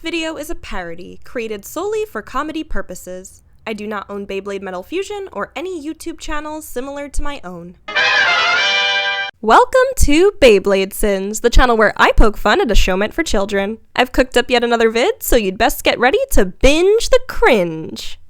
video is a parody, created solely for comedy purposes. I do not own Beyblade Metal Fusion or any YouTube channels similar to my own. Welcome to Beyblade Sins, the channel where I poke fun at a show meant for children. I've cooked up yet another vid, so you'd best get ready to binge the cringe.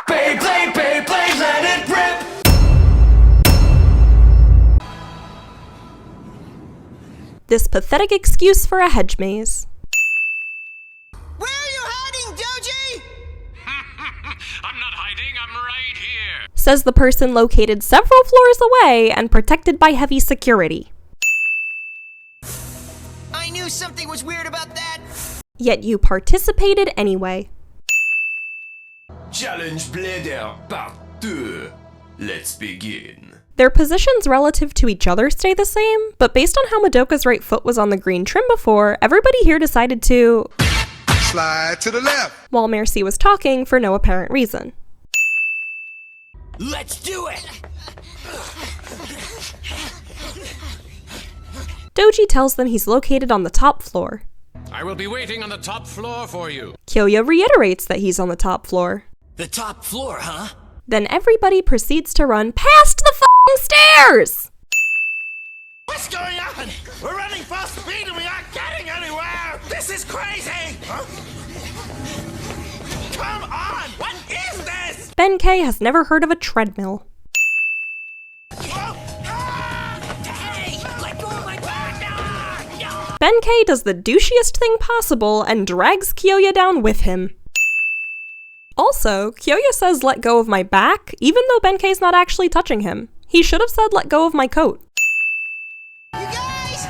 Beyblade, Beyblade, let it rip! This pathetic excuse for a hedge maze. Where are you hiding, Doji? I'm not hiding, I'm right here. Says the person located several floors away and protected by heavy security. I knew something was weird about that. Yet you participated anyway. Challenge Blader Part 2. Let's begin. Their positions relative to each other stay the same, but based on how Madoka's right foot was on the green trim before, everybody here decided to slide to the left while Mercy was talking for no apparent reason. Let's do it! Doji tells them he's located on the top floor. I will be waiting on the top floor for you. Kyoya reiterates that he's on the top floor. The top floor, huh? Then everybody proceeds to run past the f***ing stairs! What's going on? We're running full speed and we aren't getting anywhere! This is crazy! Huh? Come on! What is this? Ben-K has never heard of a treadmill. Oh, Hey! Let go of my back! No! Ben-K does the douchiest thing possible and drags Kyoya down with him. Also, Kyoya says let go of my back, even though Ben-K's not actually touching him. He should have said let go of my coat. You guys!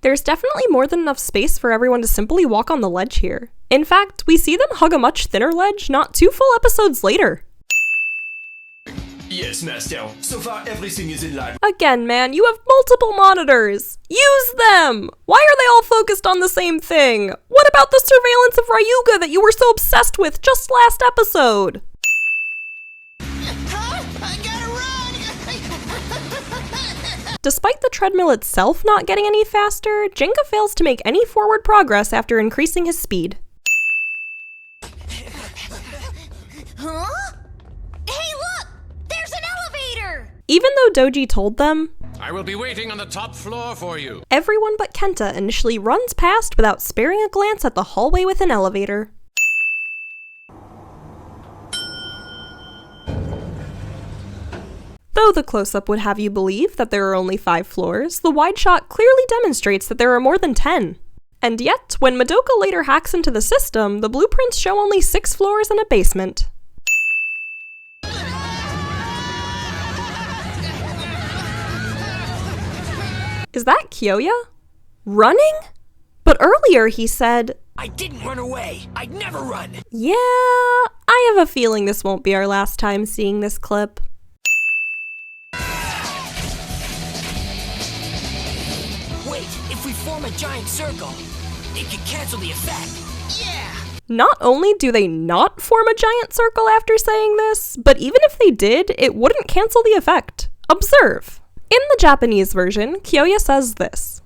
There's definitely more than enough space for everyone to simply walk on the ledge here. In fact, we see them hug a much thinner ledge not 2 full episodes later. Yes, Master. So far, everything is in line. Again, man, you have multiple monitors! Use them! Why are they all focused on the same thing? What about the surveillance of Ryuga that you were so obsessed with just last episode? Huh? I gotta run! Despite the treadmill itself not getting any faster, Jenga fails to make any forward progress after increasing his speed. Huh? Hey, look! There's an elevator! Even though Doji told them, I will be waiting on the top floor for you. everyone but Kenta initially runs past without sparing a glance at the hallway with an elevator. Though the close-up would have you believe that there are only 5 floors, the wide shot clearly demonstrates that there are more than 10. And yet, when Madoka later hacks into the system, the blueprints show only 6 floors and a basement. Is that Kyoya? Running? But earlier he said, I didn't run away! I'd never run! yeah, I have a feeling this won't be our last time seeing this clip. Wait, if we form a giant circle, it could cancel the effect. Yeah! Not only do they not form a giant circle after saying this, but even if they did, it wouldn't cancel the effect. Observe. In the Japanese version, Kyoya says this.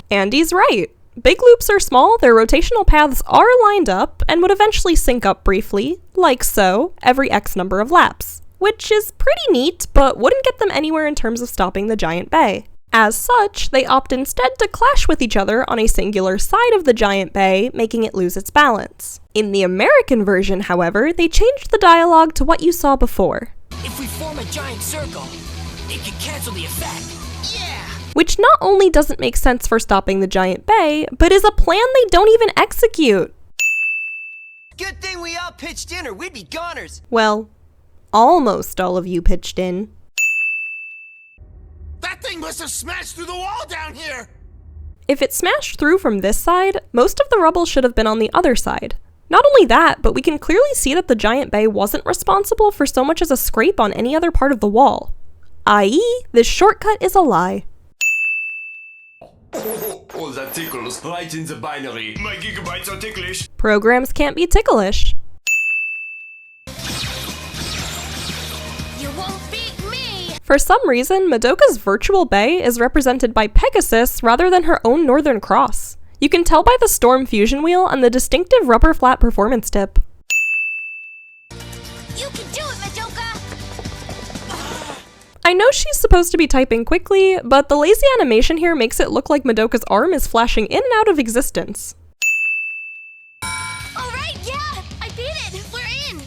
And he's right. Big loops are small, their rotational paths are lined up, and would eventually sync up briefly, like so, every X number of laps. Which is pretty neat, but wouldn't get them anywhere in terms of stopping the giant bay. As such, they opt instead to clash with each other on a singular side of the giant bay, making it lose its balance. In the American version, however, they changed the dialogue to what you saw before. If we form a giant circle, it could cancel the effect. Yeah! Which not only doesn't make sense for stopping the giant bay, but is a plan they don't even execute. Good thing we all pitched in or we'd be goners. Well, almost all of you pitched in. That thing must have smashed through the wall down here! If it smashed through from this side, most of the rubble should have been on the other side. Not only that, but we can clearly see that the giant bay wasn't responsible for so much as a scrape on any other part of the wall. I.e., this shortcut is a lie. Oh, that tickles right in the binary. My gigabytes are ticklish. Programs can't be ticklish. You won't beat me! For some reason, Madoka's virtual bay is represented by Pegasus rather than her own Northern Cross. You can tell by the Storm Fusion Wheel and the distinctive rubber flat performance tip. You can do it, Madoka! I know she's supposed to be typing quickly, but the lazy animation here makes it look like Madoka's arm is flashing in and out of existence. Alright, yeah! I beat it! We're in!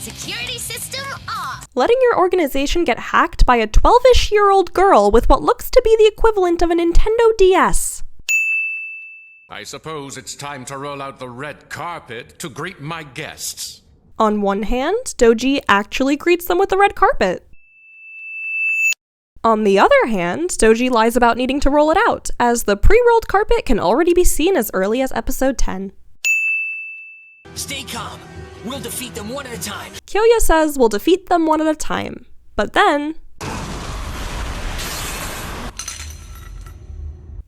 Security system off! Letting your organization get hacked by a 12-ish-year-old girl with what looks to be the equivalent of a Nintendo DS. I suppose it's time to roll out the red carpet to greet my guests. On one hand, Doji actually greets them with the red carpet. On the other hand, Doji lies about needing to roll it out, as the pre-rolled carpet can already be seen as early as episode 10. Stay calm. We'll defeat them one at a time. Kyoya says we'll defeat them one at a time, but then...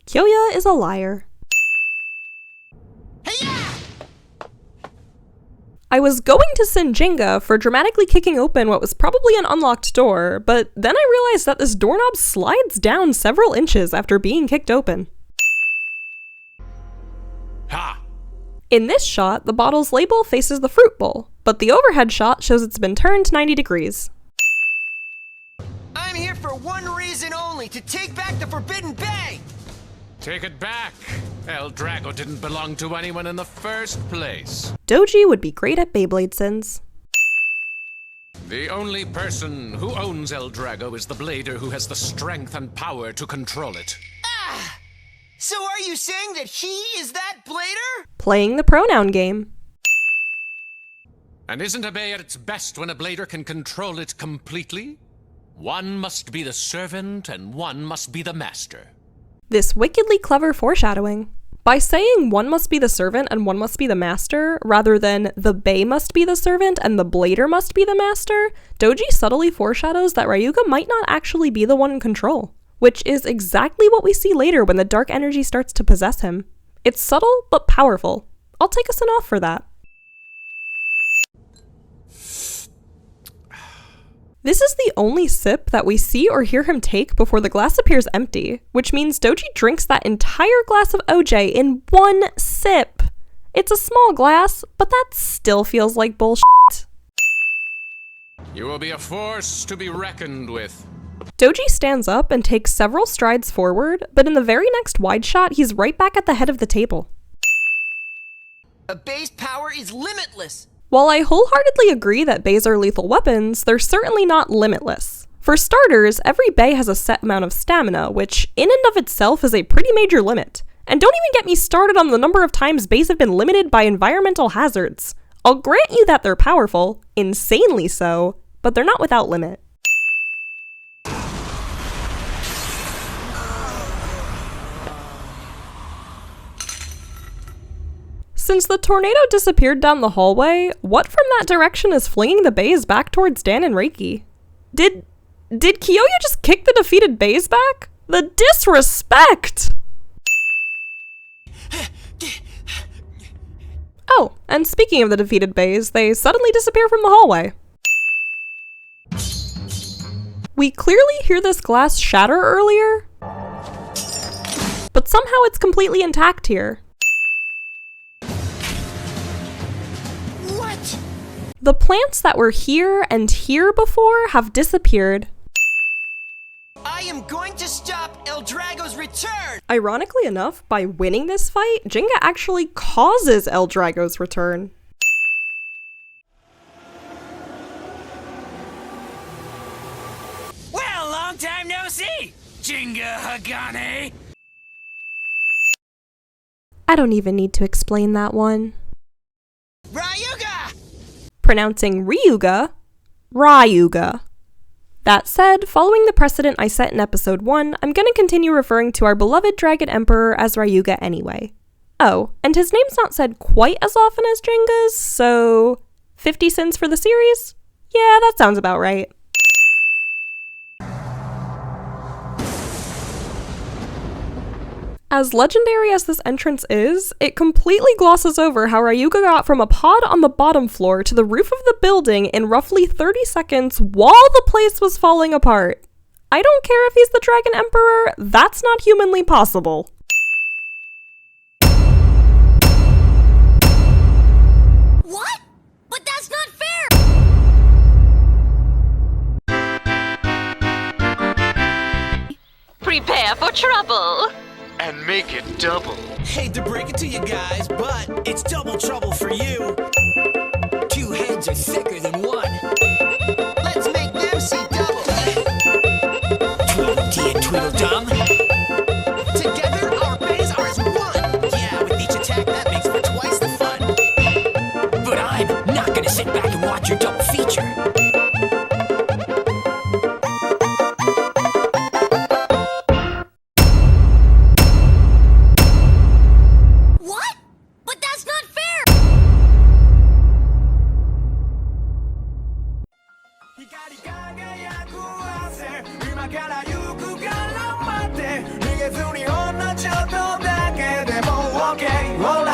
Kyoya is a liar. I was going to send Jinga for dramatically kicking open what was probably an unlocked door, but then I realized that this doorknob slides down several inches after being kicked open. Ha! In this shot, the bottle's label faces the fruit bowl, but the overhead shot shows it's been turned 90 degrees. I'm here for one reason only, to take back the Forbidden Bay! Take it back. El Drago didn't belong to anyone in the first place. Doji would be great at Beyblade sins. The only person who owns El Drago is the blader who has the strength and power to control it. So are you saying that he is that Blader? Playing the pronoun game. And isn't a bay at its best when a blader can control it completely? One must be the servant and one must be the master. This wickedly clever foreshadowing. By saying one must be the servant and one must be the master, rather than the bay must be the servant and the blader must be the master, Doji subtly foreshadows that Ryuga might not actually be the one in control, which is exactly what we see later when the dark energy starts to possess him. It's subtle, but powerful. I'll take a sin off for that. This is the only sip that we see or hear him take before the glass appears empty, which means Doji drinks that entire glass of OJ in one sip. It's a small glass, but that still feels like bullshit. You will be a force to be reckoned with. Doji stands up and takes several strides forward, but in the very next wide shot, he's right back at the head of the table. A bay's power is limitless! While I wholeheartedly agree that bays are lethal weapons, they're certainly not limitless. For starters, every bay has a set amount of stamina, which in and of itself is a pretty major limit. And don't even get me started on the number of times bays have been limited by environmental hazards. I'll grant you that they're powerful, insanely so, but they're not without limit. Since the tornado disappeared down the hallway, what from that direction is flinging the bays back towards Dan and Reiki? Did Kyoya just kick the defeated bays back? The disrespect! Oh, and speaking of the defeated bays, they suddenly disappear from the hallway. We clearly hear this glass shatter earlier, but somehow it's completely intact here. The plants that were here and here before have disappeared. I am going to stop El Drago's return! Ironically enough, by winning this fight, Jinga actually causes El Drago's return. Well, long time no see, Jinga Hagane! I don't even need to explain that one. Ryuga! Pronouncing Ryuga, Ryuga. That said, following the precedent I set in episode 1, I'm gonna continue referring to our beloved Dragon Emperor as Ryuga anyway. Oh, and his name's not said quite as often as Jinga's, so 50 sins for the series? Yeah, that sounds about right. As legendary as this entrance is, it completely glosses over how Ryuga got from a pod on the bottom floor to the roof of the building in roughly 30 seconds while the place was falling apart. I don't care if he's the Dragon Emperor, that's not humanly possible. What? But that's not fair! Prepare for trouble. And make it double. Hate to break it to you guys, but it's double trouble for you. Two heads are thicker than one. Let's make them see double. Tweedledee and Tweedledum. Together, our bays are as one. Yeah, with each attack, that makes for twice the fun. But I'm not gonna sit back and watch your double feature. What? But that's not fair! Okay, well,